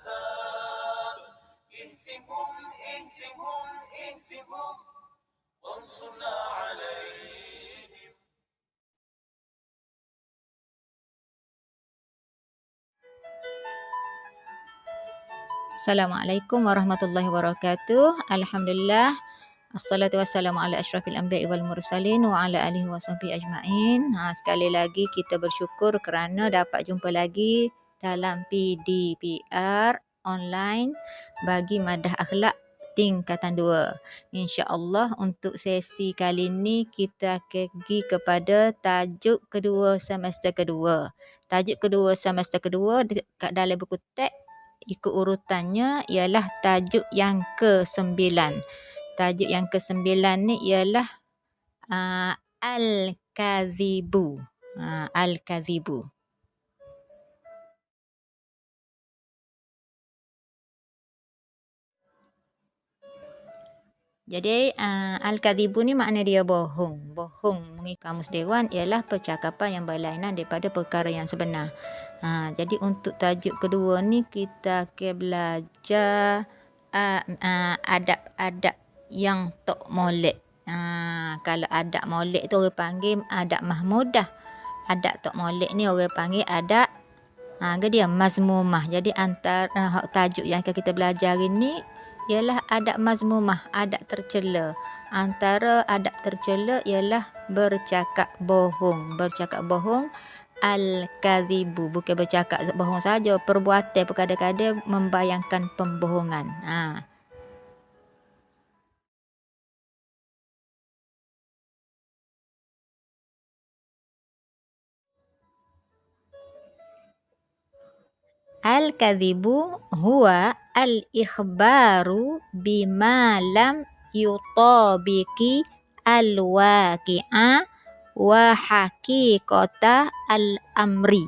الأحزاب اهزمهم وانصرنا عليهم. Assalamualaikum warahmatullahi wabarakatuh. Alhamdulillah. Assalatu wassalamu ala asyrafil anbiya'i wal mursalin wa ala alihi wa sahbihi ajma'in. Sekali lagi kita bersyukur kerana dapat jumpa lagi dalam PDPR online bagi madah akhlak tingkatan 2. InsyaAllah untuk sesi kali ini kita pergi kepada tajuk kedua semester kedua. Tajuk kedua semester kedua dekat dalam buku teks ikut urutannya ialah tajuk yang ke-9. Tajuk yang ke-9 ni ialah Al-Kazibu. Al-Kazibu. Jadi Al-Kazibu ni makna dia bohong. Bohong mengikut kamus Dewan ialah percakapan yang berlainan daripada perkara yang sebenar. Jadi untuk tajuk kedua ni kita akan belajar adab-adab yang tok molek. Kalau adab molek tu orang panggil adab mahmudah. Adab tok molek ni orang panggil adab dia mazmumah. Jadi antara tajuk yang akan kita belajar hari ni ialah adab mazmumah, adab tercela. Antara adab tercela ialah bercakap bohong. Bercakap bohong al-kazibu, bukan bercakap bohong saja, perbuatan kadang-kadang membayangkan pembohongan. Al-kazibu huwa al-ikhbaru bima lam yutabiki al-waqi'a wa haqiqata al-amri.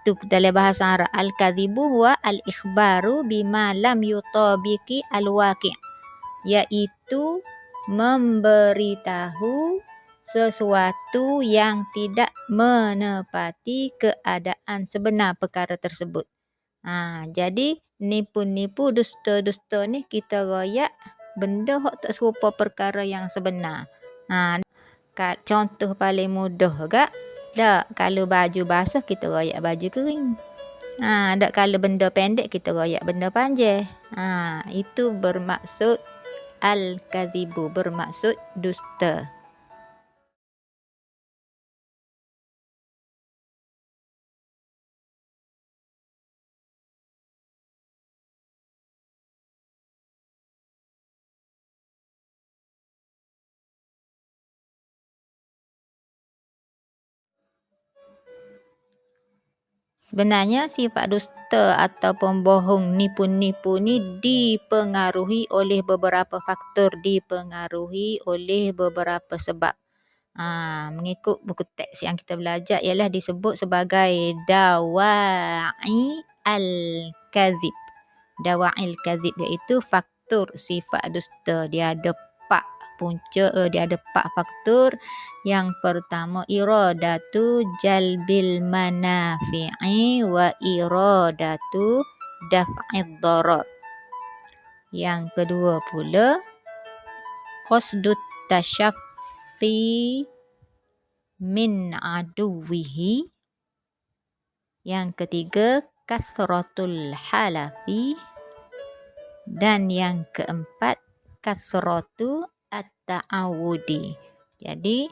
Tu dalam bahasa Arab. Al-kazibu huwa al-ikhbaru bima lam yutabiki al-waqi', iaitu memberitahu sesuatu yang tidak menepati keadaan sebenar perkara tersebut. Jadi nipu-nipu, dusta-dusta ni kita royak benda hak tak serupa perkara yang sebenar. Contoh paling mudah gak, dak kalau baju basah kita royak baju kering. Dak kalau benda pendek kita royak benda panjang. Itu bermaksud al-kazibu, bermaksud dusta. Sebenarnya sifat dusta atau pembohong, nipu-nipu ni dipengaruhi oleh beberapa faktor, dipengaruhi oleh beberapa sebab. Mengikut buku teks yang kita belajar ialah disebut sebagai dawa'i al-kazib. Dawa'i al-kazib iaitu faktor sifat dusta. Dia ada 4 faktor. Yang pertama iradatu jalbil manafi'i wa iradatu daf'id darar. Yang kedua pula qasdut tasyaffi min aduwihi. Yang ketiga kasratul halafi. Dan yang keempat kasratu at-ta'awudi. Jadi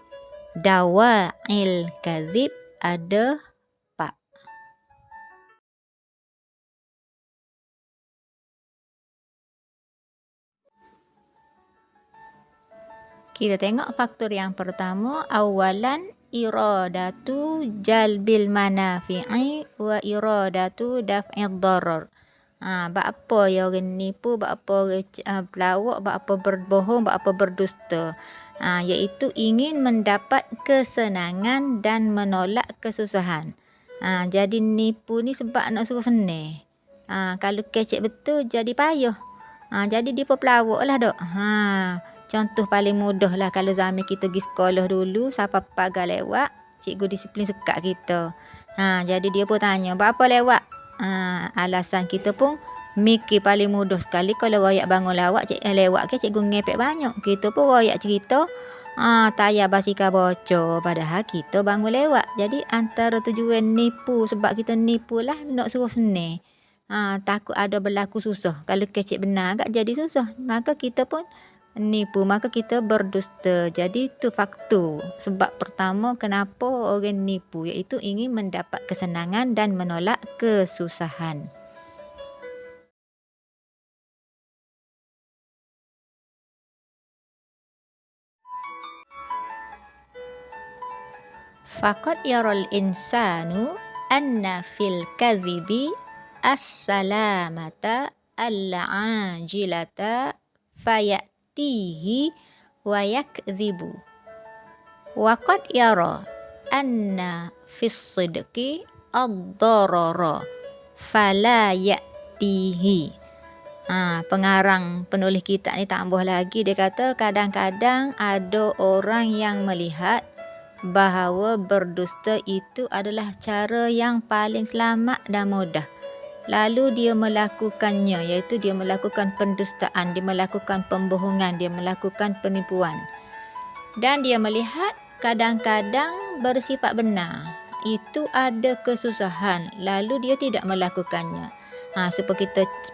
dawa'il kazib ada 4. Kita tengok faktor yang pertama, awalan iradatu jalbil manafi'i wa iradatu daf'id darar. Apa yang orang nipu, apa orang pelawak, apa berbohong, apa berdusta. Iaitu ingin mendapat kesenangan dan menolak kesusahan. Jadi nipu ni sebab nak suruh senang. Kalau kecek betul jadi payah. Jadi dia pelawak lah dok. Contoh paling mudah lah kalau zaman kita pergi sekolah dulu, siapa pagar lewat, cikgu disiplin sekat kita. Jadi dia pun tanya, berapa lewat? alasan kita pun mikir paling mudah sekali kalau royak bangun lewat ke cikgu ngepek banyak. Kita pun royak cerita tayar basikal bocor padahal kita bangun lewat. Jadi antara tujuan nipu sebab kita nipu lah nak suruh senang. Takut ada berlaku susah. Kalau kecek benar agak jadi susah. Maka kita pun nipu, maka kita berdusta. Jadi itu faktor. Sebab pertama kenapa orang nipu iaitu ingin mendapat kesenangan dan menolak kesusahan. Faqad yaral insanu anna fil kadhibi as-salamata al-ajilata fayatihi wa yakdhibu. Waqad yara anna fis sidqi ad-darara fala yatihi. Pengarang penulis kitab ni tambah lagi, dia kata kadang-kadang ada orang yang melihat bahawa berdusta itu adalah cara yang paling selamat dan mudah. Lalu dia melakukannya, iaitu dia melakukan pendustaan, dia melakukan pembohongan, dia melakukan penipuan. Dan dia melihat kadang-kadang bersifat benar, itu ada kesusahan, lalu dia tidak melakukannya. Seperti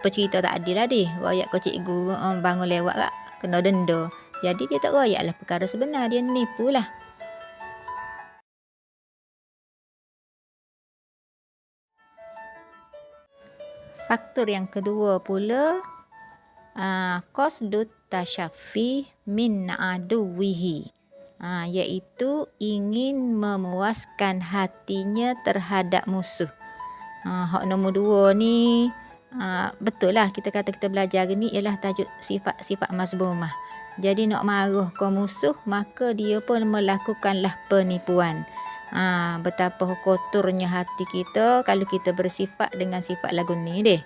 cerita tadi lah deh, royak ke cikgu bangun lewat kak, kena denda. Jadi dia tak royak lah perkara sebenar, dia nipu lah. Faktor yang kedua pula, qasdut tasyaffi min aduwihi, iaitu ingin memuaskan hatinya terhadap musuh. Hak nombor 2 ni betul lah, kita kata kita belajar ni ialah tajuk sifat mazmumah. Jadi nak marah ke musuh, maka dia pun melakukanlah penipuan. Betapa kotornya hati kita kalau kita bersifat dengan sifat lagu ni deh.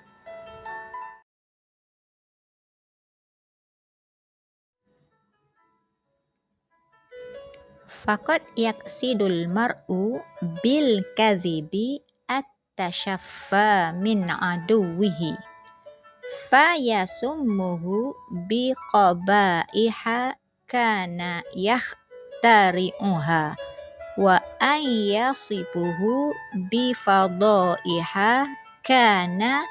Faqad yaqsidul mar'u bil kadhibi at-tashaffa min aduwihi fayasummuhu biqabaiha kana yakhtari'uha wa an yasifuhu bifadaiha kana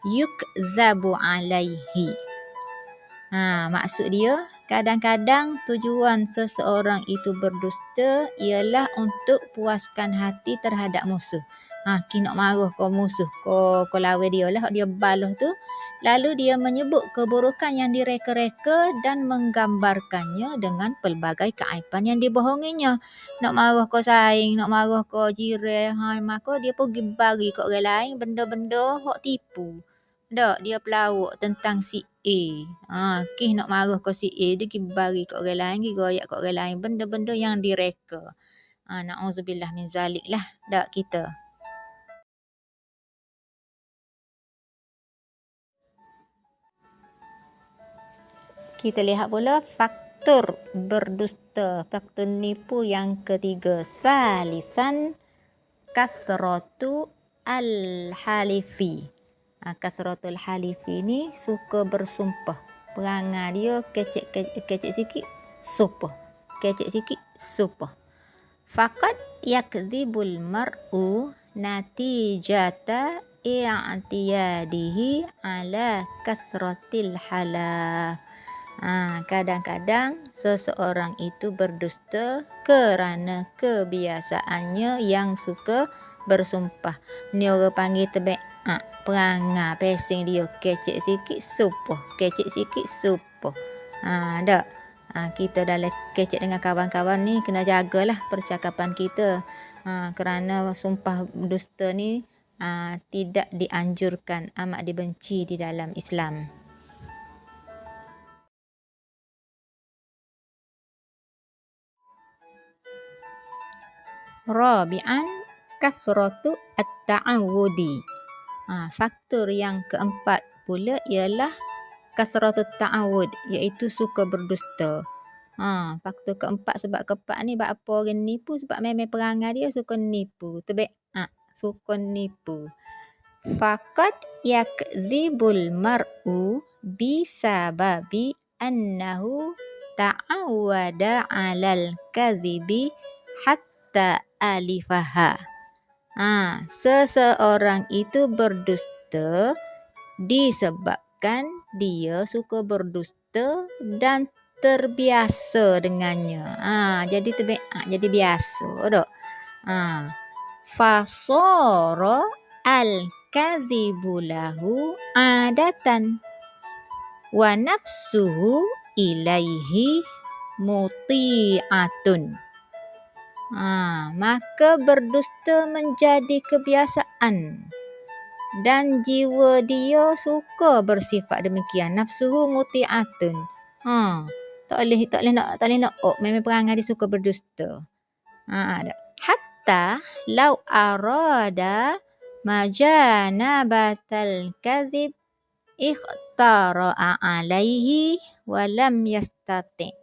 yukzabu alaihi. Maksud dia, kadang-kadang tujuan seseorang itu berdusta ialah untuk puaskan hati terhadap musuh. Nak marah ke musuh, ke lawan dia lah, dia balas tu. Lalu dia menyebut keburukan yang direka-reka dan menggambarkannya dengan pelbagai keaiban yang dibohonginya. Nak marah ke saing, nak marah ke jiran, maka dia pergi bagi ke orang lain benda-benda hak tipu. Tak, dia pelawak tentang si A. Kih nak marah ke si A, dia pergi bagi ke orang lain, pergi royak ke orang lain, benda-benda yang direka. Na'udzubillah min zalik lah, tak kita. Kita lihat pula faktor berdusta, faktor nipu yang ketiga. Salisan kasratu al-halifi. Kasratul halifi ni suka bersumpah. Perangai dia kecek sikit, sumpah. Kecek sikit, sumpah. Faqad yakdzibul mar'u natijata i'tiyadihi ala kasratil halaf. Kadang-kadang seseorang itu berdusta kerana kebiasaannya yang suka bersumpah. Ni orang panggil tebek perangai pesing dia, kecek sikit sumpah, kecek sikit sumpah. Tak. Kita dalam kecek dengan kawan-kawan ni kena jagalah percakapan kita. Kerana sumpah dusta ni tidak dianjurkan, amat dibenci di dalam Islam. Rabi'an kasratu at-ta'awudi. Faktor yang keempat pula ialah kasratu ta'awud, iaitu suka berdusta. Faktor keempat, sebab keempat ni buat apa orang nipu, sebab memang perangai dia suka nipu. Suka nipu. Faqad yakzibul mar'u bisababi annahu ta'awwada 'alal kadhibi hatta alifaha. Seseorang itu berdusta disebabkan dia suka berdusta dan terbiasa dengannya. Jadi biasa dak. Fasara al-kadhibu lahu 'adatan wa nafsuhu ilaihi muti'atun. Maka berdusta menjadi kebiasaan dan jiwa dia suka bersifat demikian. Nafsuhu muti'atun. Tak boleh nak memang perangai dia suka berdusta. Hatta law arada majanabatal kadhib ikhtara'a alaihi wa lam yastati'.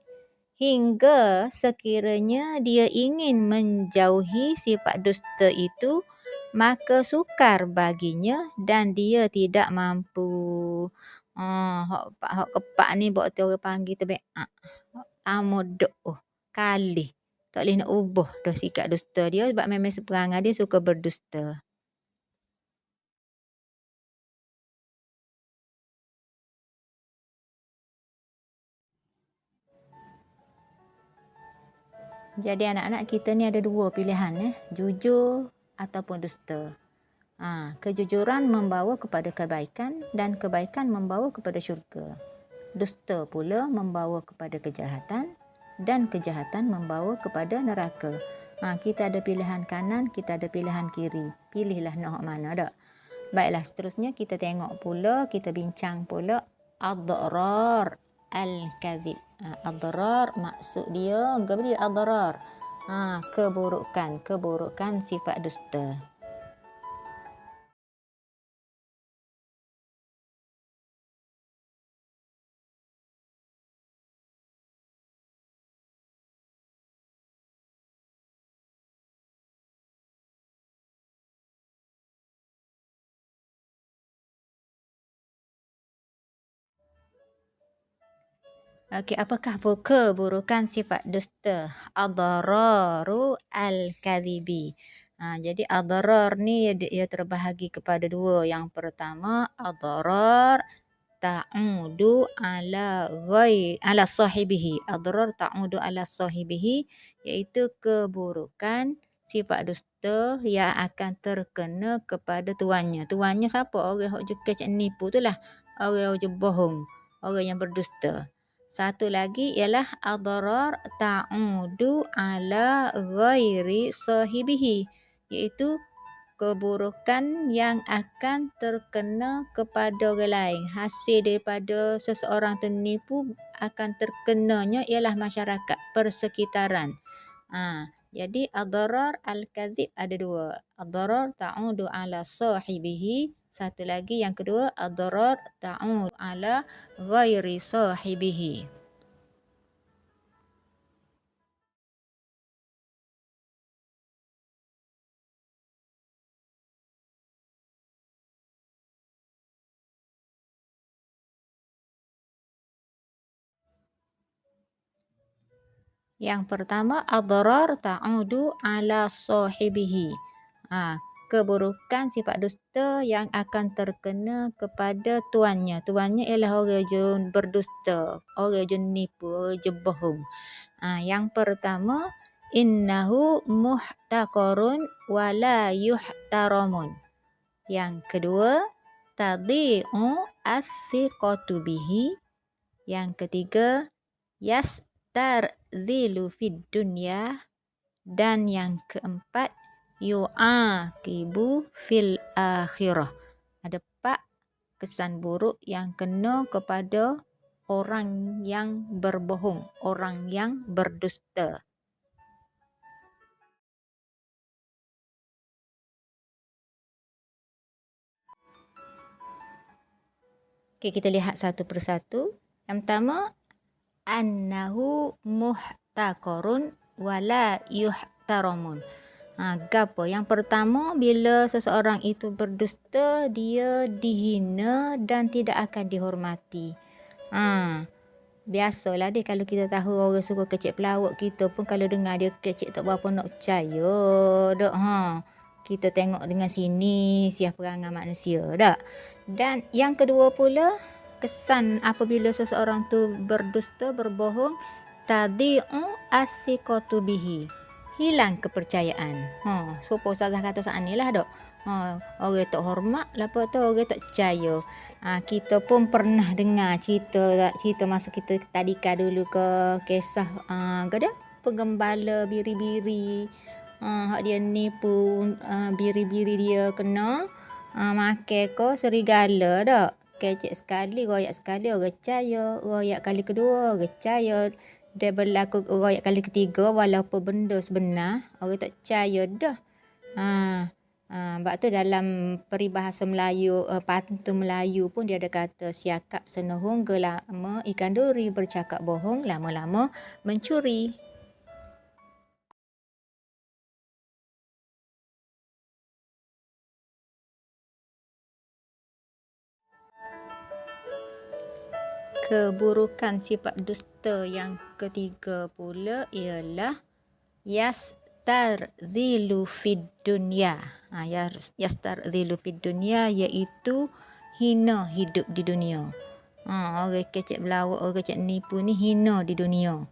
Hingga sekiranya dia ingin menjauhi sifat dusta itu, maka sukar baginya dan dia tidak mampu. Hak kepak ni buat orang panggil terbeak. Amodok kalih. Tak boleh nak ubah dah sikap dusta dia sebab memang seperangai dia suka berdusta. Jadi anak-anak kita ni ada dua pilihan, jujur ataupun dusta. Kejujuran membawa kepada kebaikan dan kebaikan membawa kepada syurga. Dusta pula membawa kepada kejahatan dan kejahatan membawa kepada neraka. Kita ada pilihan kanan, kita ada pilihan kiri. Pilihlah nak mana dak. Baiklah, seterusnya kita tengok pula, kita bincang pula adrar al-kadhib. Adrar maksud dia adrar. Keburukan sifat dusta. Apakah keburukan sifat dusta? Adraru al-kadhibi. Jadi adrar ni dia terbahagi kepada dua. Yang pertama adrar ta'udu ala sahibihi. Adrar ta'udu ala sahibihi iaitu keburukan sifat dusta yang akan terkena kepada tuannya. Tuannya siapa? Orang yang juga nipu itulah. Orang yang bohong, orang yang berdusta. Satu lagi ialah adrar ta'udu ala ghairi sahibihi, iaitu keburukan yang akan terkena kepada orang lain. Hasil daripada seseorang ternipu akan terkenanya ialah masyarakat persekitaran. Jadi adrar al-kadhib ada dua. Adrar ta'udu ala sahibihi. Satu lagi yang kedua adrar ta'udu ala ghairi sahibihi. Yang pertama adrar ta'udu ala sahibihi. Keburukan sifat dusta yang akan terkena kepada tuannya. Tuannya ialah orang yang berdusta, orang yang nipu, orang yang bohong. Yang pertama innahu muhtaqarun wa la yuhtaramun. Yang kedua tadhi'u as-siqatu bihi. Yang ketiga yastarzilu fid dunya. Dan yang keempat yu'aqibu fil akhirah. Ada 4 kesan buruk yang kena kepada orang yang berbohong, orang yang berdusta. Kita lihat satu persatu. Yang pertama annahu muhtaqarun wa la yuhtaramun. Gapo? Yang pertama, bila seseorang itu berdusta, dia dihina dan tidak akan dihormati. Biasalah deh kalau kita tahu orang suka kecek pelawak, kita pun kalau dengar dia kecek tak berapa nak percaya dak. Kita tengok dengan sini siapa perangai manusia dak. Dan yang kedua pula, kesan apabila seseorang tu berdusta, berbohong, tadi'u athiqatu bihi. Hilang kepercayaan. Supaya ustazah kata saat ni lah dak. Orang tak hormat, lepas tu orang tak percaya. Kita pun pernah dengar cerita masa kita tadika dulu ke kisah ada penggembala biri-biri. Hak dia nipu biri-biri dia kena makan ke serigala dak. Kecek sekali, royak sekali orang percaya, royak kali kedua orang percaya. Dia berlaku royak kali ketiga walaupun benda sebenar, orang tak percaya dah. Sebab tu dalam peribahasa Melayu, pantun Melayu pun dia ada kata siakap senohong gelama ikan duri, bercakap bohong lama-lama mencuri. Keburukan sifat dusta yang ketiga pula ialah yastarzilu fid dunya. Yastarzilu fid dunya iaitu hina hidup di dunia. Orang kecek belawak, orang kecek nipu ni hina di dunia.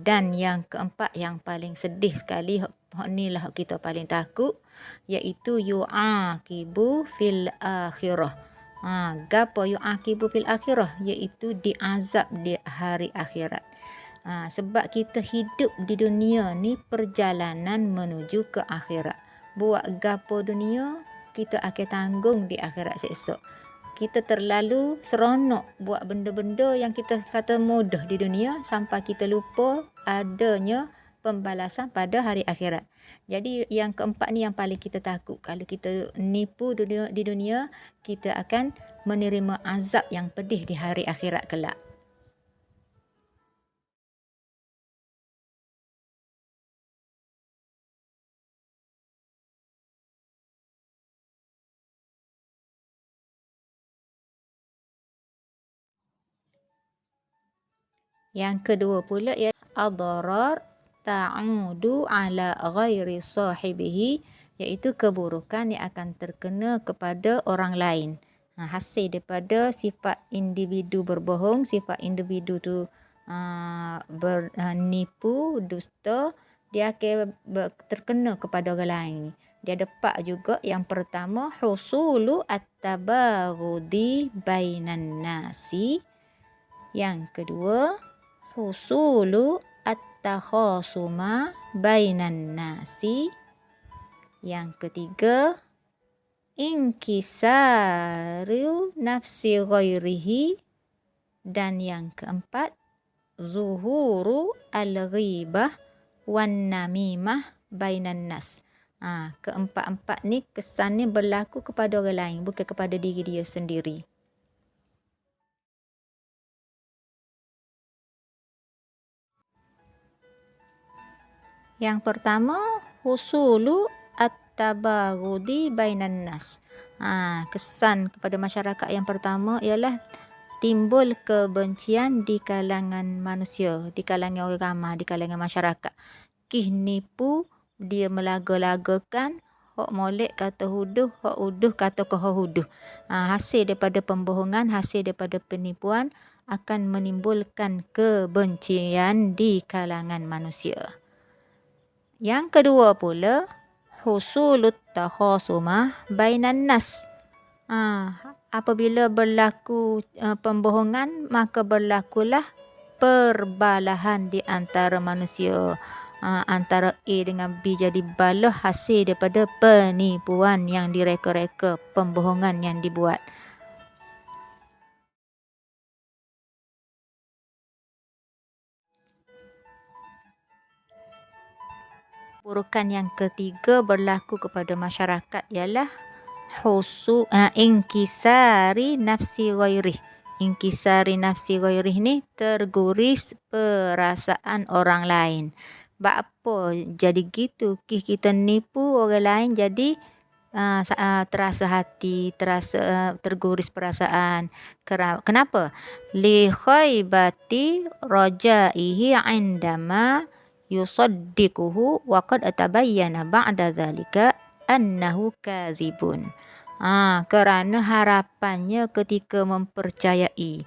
Dan yang keempat yang paling sedih sekali, hak ni lah kita paling takut, iaitu yu'aqibu fil akhirah. Gapo yu'aqibu fil akhirah, iaitu diazab di hari akhirat. Sebab kita hidup di dunia ni perjalanan menuju ke akhirat. Buat gapo dunia, kita akan tanggung di akhirat esok. Kita terlalu seronok buat benda-benda yang kita kata mudah di dunia sampai kita lupa adanya pembalasan pada hari akhirat. Jadi yang keempat ni yang paling kita takut. Kalau kita nipu di dunia, kita akan menerima azab yang pedih di hari akhirat kelak. Yang kedua pula ialah adrar ta'udu ala ghairi sahibihi, iaitu keburukan yang akan terkena kepada orang lain. Hasil daripada sifat individu berbohong, sifat individu tu bernipu, dusta, dia akan terkena kepada orang lain. Dia dapat juga yang pertama, husulu at-tabaghudi bainan nasi. Yang kedua, husulu at-takhasuma bainan nasi. Yang ketiga, inkisaru nafsi ghairihi. Dan yang keempat, zuhuru al-ghibah wan namimah bainan nas. Keempat-empat ni kesannya berlaku kepada orang lain, bukan kepada diri dia sendiri. Yang pertama, husulu at-tabaghudi bainan nas. Kesan kepada masyarakat yang pertama ialah timbul kebencian di kalangan manusia, di kalangan orang ramai, di kalangan masyarakat. Nipu, dia melaga-lagakan, hak molek kata huduh, hak huduh kata kau huduh. Hasil daripada pembohongan, hasil daripada penipuan akan menimbulkan kebencian di kalangan manusia. Yang kedua pula, husulut takhasumah bainan nas. Apabila berlaku pembohongan, maka berlakulah perbalahan di antara manusia. Antara A dengan B jadi balah hasil daripada penipuan yang direka-reka, pembohongan yang dibuat. Keburukan yang ketiga berlaku kepada masyarakat ialah inkisari nafsi ghairih. Inkisari nafsi ghairih ni terguris perasaan orang lain. Bak apa jadi gitu? Kita nipu orang lain jadi terasa hati, terasa terguris perasaan. Kenapa? Li khaybati rajaihi indama yusaddiquhu wa qad atabayyana ba'da dzalika annahu kadzibun. Kerana harapannya ketika mempercayai.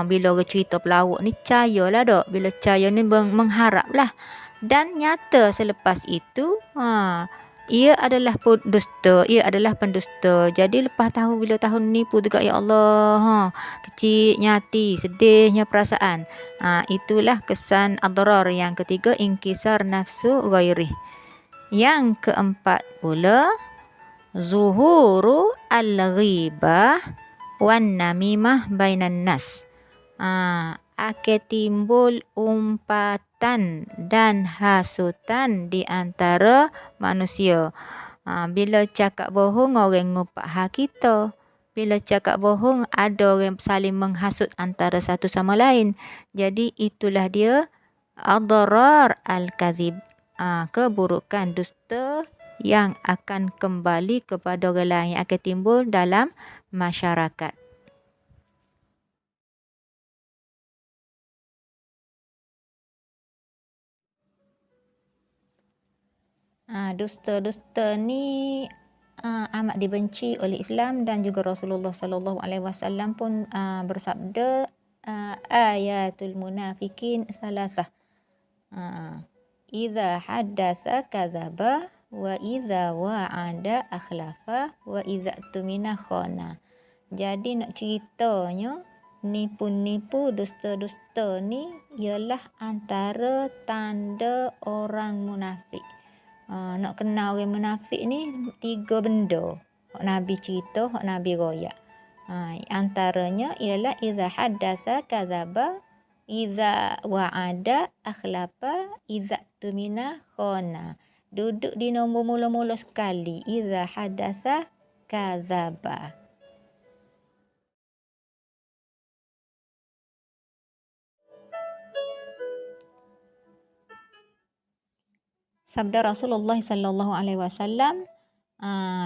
Bila orang cerita pelawak ni percayalah dok. Bila percaya ni mengharaplah. Dan nyata selepas itu, ia adalah dusta, ia adalah pendusta. Jadi lepas tahu bila tahu nipu juga, ya Allah, kecil nyati, sedihnya perasaan. Itulah kesan adrar yang ketiga, inkisar nafsu ghairih. Yang keempat pula, zuhuru al-ghibah wan namimah bainan nas. Akan timbul umpatan dan hasutan di antara manusia. Bila cakap bohong, orang ngumpat hak kita. Bila cakap bohong, ada orang saling menghasut antara satu sama lain. Jadi itulah dia adrar al-kadzib, keburukan dusta yang akan kembali kepada orang lain, yang akan timbul dalam masyarakat. Dusta-dusta ni amat dibenci oleh Islam, dan juga Rasulullah sallallahu alaihi wasallam pun bersabda, ayatul munafikin salasah. Idza haddatsa kadzaba wa idza wa'ada akhlafa wa idza tumina khana. Jadi nak ceritanya, nipu-nipu, dusta-dusta ni ialah antara tanda orang munafik. Nak kenal orang munafik ni 3 benda hak Nabi cerita, hak Nabi royak. Antaranya ialah idza haddatsa kadzaba, idza wa'ada akhlafa, idza tumina khana. Duduk di nombor mula-mula sekali, idza haddatsa kadzaba. Sabda Rasulullah sallallahu alaihi wasallam,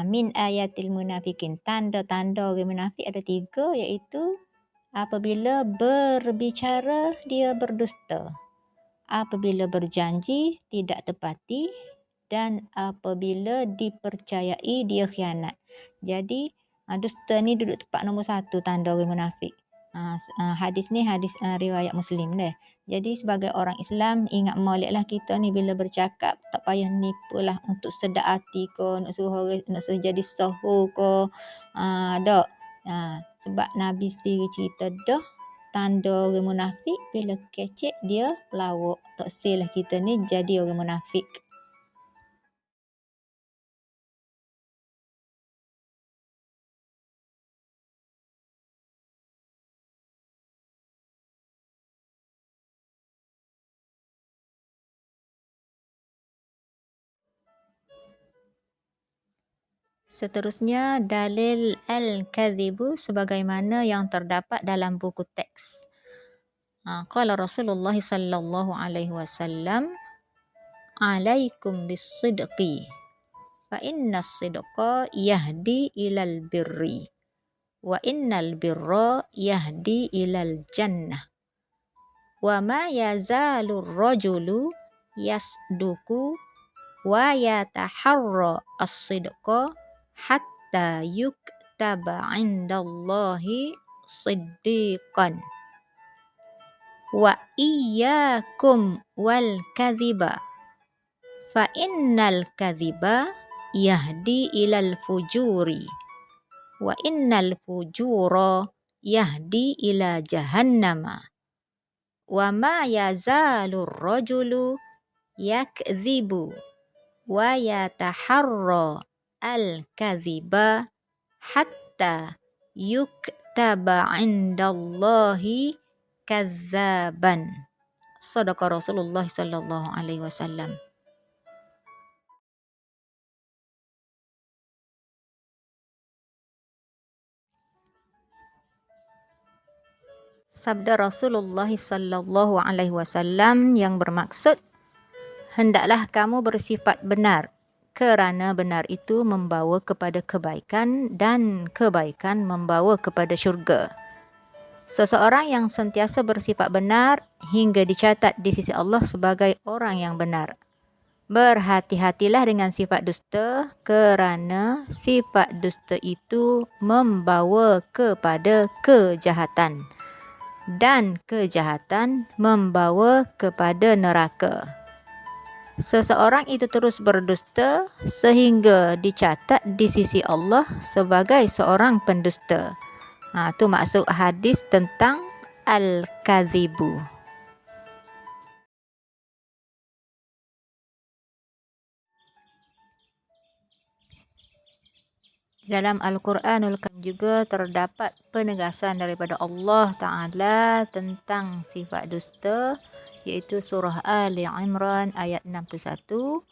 min ayatil munafikin, tanda-tanda orang munafik ada 3, iaitu apabila berbicara dia berdusta, apabila berjanji tidak tepati, dan apabila dipercayai dia khianat. Jadi dusta ni duduk tempat nombor 1 tanda orang munafik. Hadis ni hadis riwayat Muslim deh. Jadi sebagai orang Islam, ingat moliklah kita ni bila bercakap tak payah nipulah untuk sedap hati ke, nak suruh orang, nak suruh jadi sahu ke. Dok. Sebab Nabi sendiri cerita dah, tanda orang munafik bila kecek dia pelawak. Tak selah kita ni jadi orang munafik. Seterusnya, dalil al-kadhibu sebagaimana yang terdapat dalam buku teks. Qala Rasulullah sallallahu alaihi wasallam, alaikum bis-sidqi fa innas sidqa yahdi ilal birri wa innal birra yahdi ilal jannah wa ma yazalu rajulu yasduku wa yataharra as-sidqa hatta yuktaba indallahi siddiqan wa iyyakum wal kadhiba fa innal kadhiba yahdi ilal fujuri wa innal fujura yahdi ila jahannama wa ma yazalu rajulu yakdhibu wa yataharra al-kadhiba hatta yuktaba indallahi kazzaban. Shadaqa Rasulullah sallallahu alaihi wasallam. Sabda Rasulullah sallallahu alaihi wasallam yang bermaksud, hendaklah kamu bersifat benar, kerana benar itu membawa kepada kebaikan dan kebaikan membawa kepada syurga. Seseorang yang sentiasa bersifat benar hingga dicatat di sisi Allah sebagai orang yang benar. Berhati-hatilah dengan sifat dusta, kerana sifat dusta itu membawa kepada kejahatan, dan kejahatan membawa kepada neraka. Seseorang itu terus berdusta sehingga dicatat di sisi Allah sebagai seorang pendusta. Itu maksud hadis tentang al-kazibu. Dalam Al-Quranul Karim juga terdapat penegasan daripada Allah Ta'ala tentang sifat dusta, iaitu surah Ali Imran ayat 61.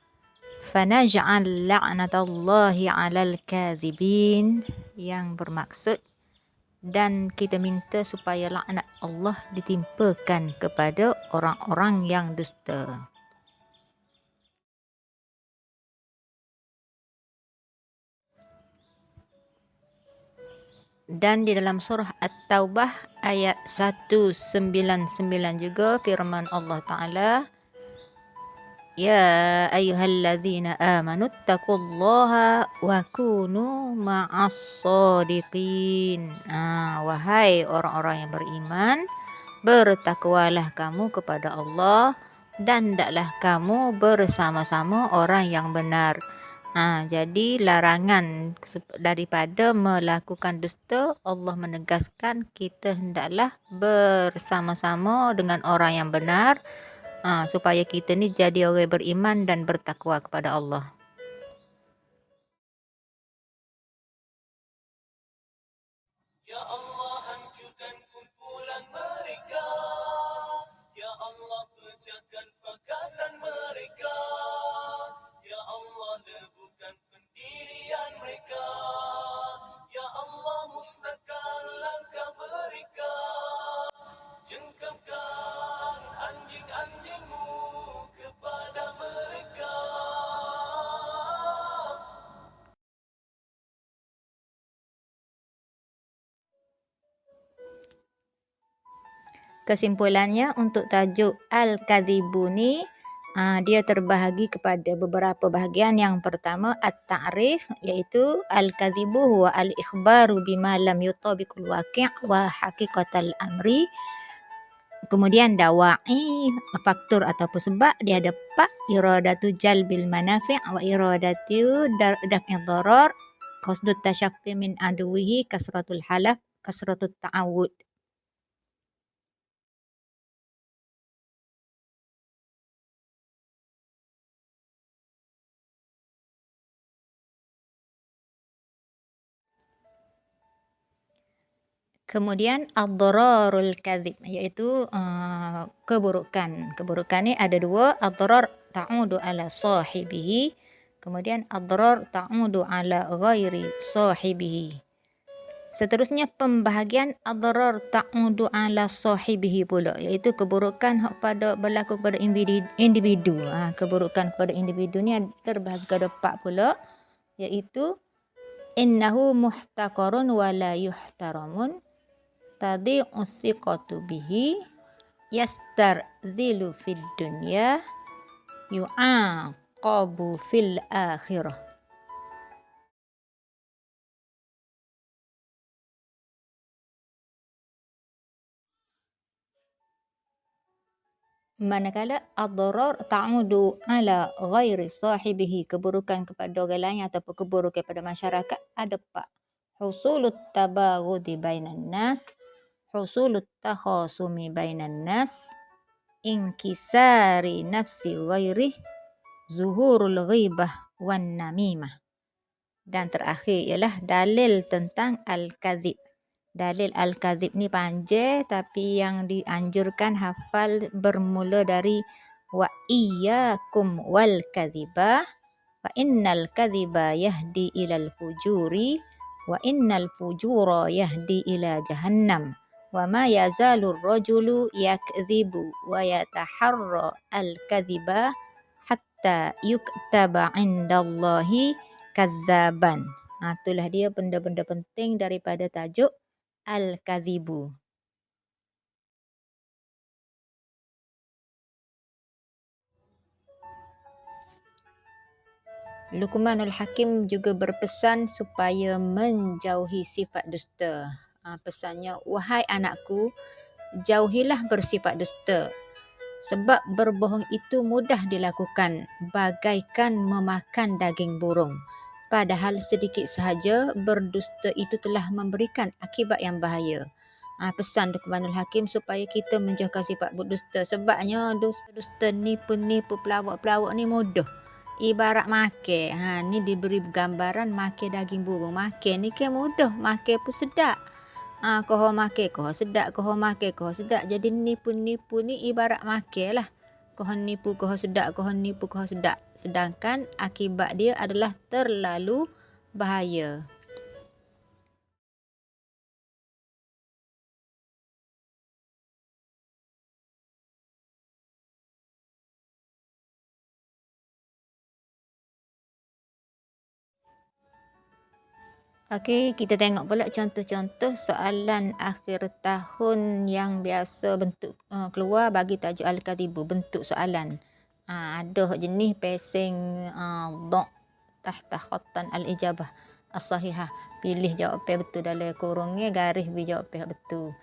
فَنَجْعَلْ لَعْنَةَ اللَّهِ عَلَى الْكَاذِبِينَ, yang bermaksud dan kita minta supaya laknat Allah ditimpakan kepada orang-orang yang dusta. Dan di dalam surah At-Taubah ayat 199 juga firman Allah Ta'ala, Ya ayyuhalladzina amanu taqullaha wa kunu ma'as sadiqin. Wahai orang-orang yang beriman, bertakwalah kamu kepada Allah dan hendaklah kamu bersama-sama orang yang benar. Jadi larangan daripada melakukan dusta, Allah menegaskan kita hendaklah bersama-sama dengan orang yang benar, supaya kita ni jadi orang beriman dan bertakwa kepada Allah. Ya Allah, hancurkan kumpulan mereka. Ya Allah, pecahkan pakatan mereka. Ya Allah, leburkan pendirian mereka. Ya Allah, musnahkan langkah mereka. Jengkamkan anjing-anjingmu kepada mereka. Kesimpulannya, untuk tajuk Al-Kadzibu ni, dia terbahagi kepada beberapa bahagian. Yang pertama, At-Ta'rif, iaitu Al-Kadzibu huwa al-ikhbaru bima lam yutabiqul waqi' wa haqiqatal amri. Kemudian dawa'i, faktor atau sebab, dia ada pak, iradatu jalbil manafi' wa iradatu daf'i dharar, qasdut tasyaffi min aduwihi, kasratul halaf, kasratut ta'awud. Kemudian ad-dhararul kadzib, iaitu keburukan. Keburukan ni ada dua, ad-dharar ta'udu ala sahibihi, kemudian ad-dharar ta'udu ala ghairi sahibihi. Seterusnya pembahagian ad-dharar ta'udu ala sahibihi pula, iaitu keburukan berlaku kepada individu. Keburukan kepada individu ni terbahagi kepada 4 pula, iaitu innahu muhtaqarun wa la yuhtaramun, tadhi'u thiqatu bihi, yastarzilu fid dunya, yu'aqabu fil akhirah. Manakala ad-dharar ta'udu ala ghairi sahibihi, keburukan kepada orang lain ataupun keburukan kepada masyarakat, ada 4. Husulut tabaghudi bainan nas, husulut takhasumi bainan nas, inkisari nafsi ghairih, zuhurul ghibah wan namimah. Dan terakhir ialah dalil tentang al-kadzib. Dalil al-kadzib ni panjang, tapi yang dianjurkan hafal bermula dari wa iyyakum wal kadziba, fa innal kadziba yahdi ilal fujuri, wa innal fujura yahdi ila jahannam, wa ma yazalur rajulu yakdzibu wa yataharra al-kadziba hatta yuktaba indallahi kazzaban. Itulah dia benda-benda penting daripada tajuk Al-Kadzibu. Luqmanul Hakim juga berpesan supaya menjauhi sifat dusta. Pesannya, wahai anakku, jauhilah bersifat dusta. Sebab berbohong itu mudah dilakukan, bagaikan memakan daging burung. Padahal sedikit sahaja berdusta itu telah memberikan akibat yang bahaya. Pesan Luqmanul Hakim supaya kita menjauhkan sifat berdusta. Sebabnya dusta nipu-nipu pelawak-pelawak ni mudah. Ibarat makan. Ni diberi gambaran makan daging burung. Makan ni kan mudah. Makan pun sedap. Koho makan, koho sedap, koho makan, koho sedap. Jadi nipu-nipu ni ibarat makan lah. Koho nipu, koho sedap, koho nipu, koho sedap. Sedangkan akibat dia adalah terlalu bahaya. Okey, kita tengok pula contoh-contoh soalan akhir tahun yang biasa bentuk keluar bagi tajuk Al-Kadzibu, bentuk soalan. Ada jenis pesing dha' tahta khattan al-ijabah as-sahihah. Pilih jawapan betul dalam kurungnya, garis beri jawapan betul.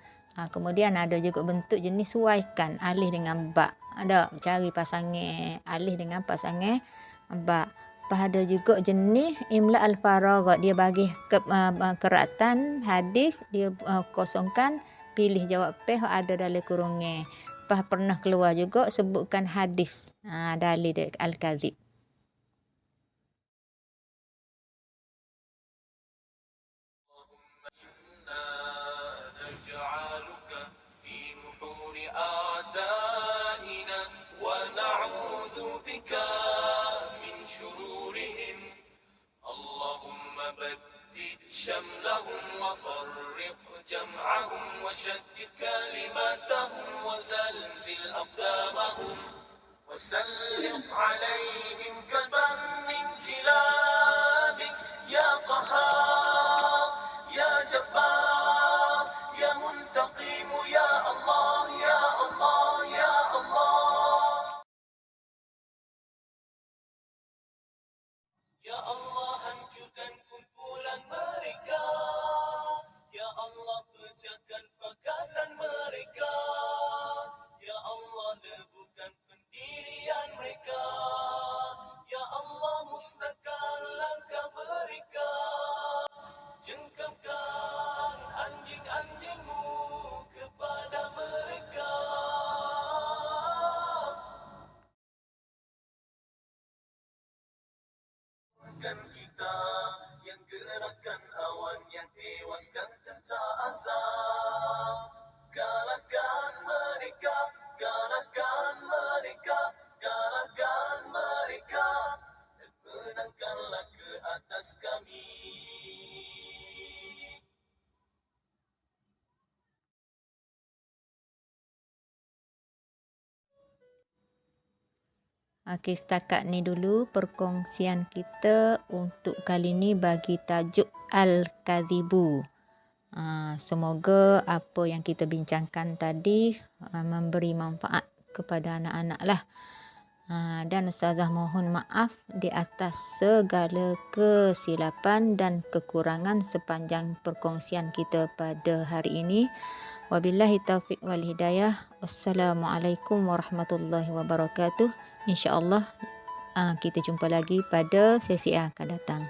Kemudian ada juga bentuk jenis suaikan alih dengan ba. Ada cari pasangan alih dengan pasangan ba. Ada juga jenis imla al-faraghat, dia bagi keratan hadis, dia kosongkan, pilih jawapan ada dalam kurungnya. Pernah keluar juga sebutkan hadis dalil al-kadzib. نجعلك في نحور أعدائنا ونعوذ بك من شرورهم اللهم بدد شملهم وفرق جمعهم وشتت كلماتهم وزلزل أقدامهم وسلط عليهم كلبا من كلابك يا قهار يا جبار يا منتقم يا الله يا الله يا الله Ya Allah, hancurkan kumpulan mereka. Ya Allah, pecahkan pakatan mereka. Ya Allah, leburkan pendirian mereka. Ya Allah, musnahkan langkah mereka. Jengkamkan anjing-anjingmu kepada mereka. Kan kita yang gerakkan awan yang tewaskan tentera azab. Kalahkan mereka, kalahkan mereka, kalahkan mereka, dan menangkanlah ke atas kami. Okey, setakat ni dulu perkongsian kita untuk kali ni bagi tajuk Al-Kadzibu. Semoga apa yang kita bincangkan tadi memberi manfaat kepada anak-anak lah. Dan Ustazah mohon maaf di atas segala kesilapan dan kekurangan sepanjang perkongsian kita pada hari ini. Wabillahi taufiq wal hidayah. Wassalamualaikum warahmatullahi wabarakatuh. InsyaAllah kita jumpa lagi pada sesi yang akan datang.